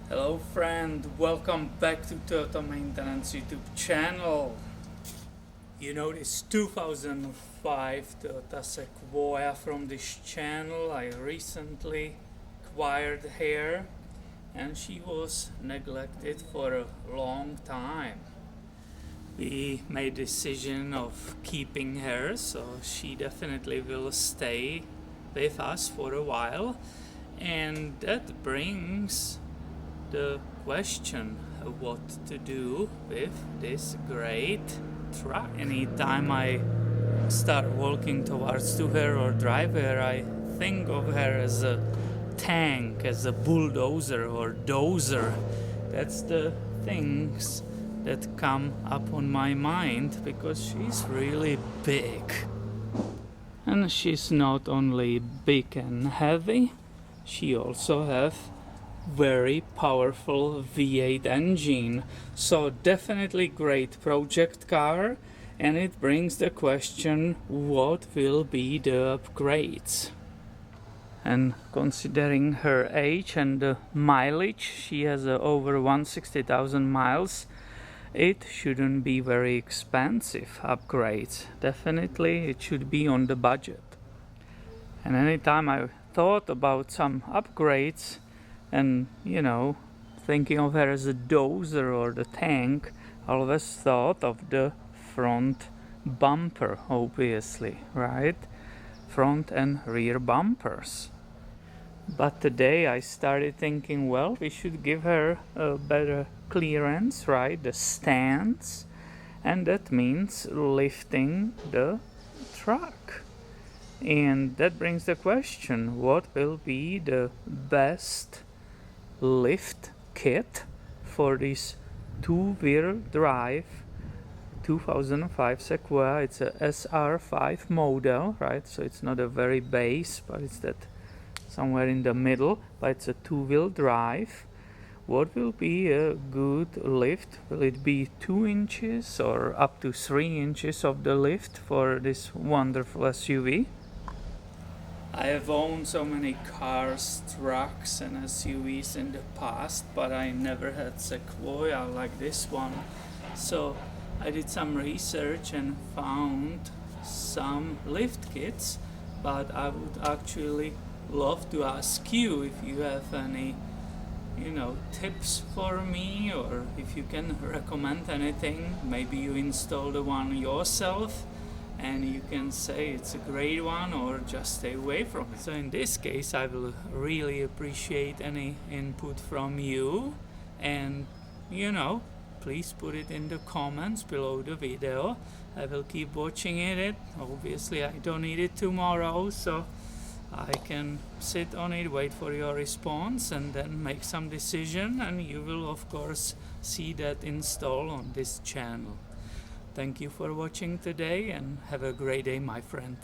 Hello friend, welcome back to Toyota Maintenance YouTube channel. You know this 2005 Toyota Sequoia from this channel I recently acquired here, and she was neglected for a long time. We made a decision of keeping her, so she definitely will stay with us for a while, and that brings the question what to do with this great truck. Anytime I start walking towards to her or drive her, I think of her as a tank, as a bulldozer or dozer. That's the things that come up on my mind, because she's really big. And she's not only big and heavy, she also have very powerful V8 engine, so definitely great project car. And it brings the question, what will be the upgrades? And considering her age and the mileage, she has over 160,000 miles, it shouldn't be very expensive upgrades. Definitely it should be on the budget. And anytime I thought about some upgrades, and thinking of her as a dozer or the tank, I always thought of the front bumper, obviously, right? Front and rear bumpers. But today I started thinking, well, we should give her a better clearance, right? The stance, and that means lifting the truck. And that brings the question, what will be the best lift kit for this two-wheel drive 2005 Sequoia? It's a SR5 model, right? So it's not a very base, but it's that somewhere in the middle, but it's a two-wheel drive. What will be a good lift? Will it be 2 inches or up to 3 inches of the lift for this wonderful SUV? I have owned so many cars, trucks and SUVs in the past, but I never had Sequoia like this one. So I did some research and found some lift kits, but I would actually love to ask you if you have any tips for me, or if you can recommend anything. Maybe you install the one yourself and you can say it's a great one, or just stay away from it. So in this case I will really appreciate any input from you, and please put it in the comments below the video. I will keep watching it. Obviously I don't need it tomorrow, so I can sit on it, wait for your response, and then make some decision, and you will of course see that install on this channel. Thank you for watching today, and have a great day, my friend.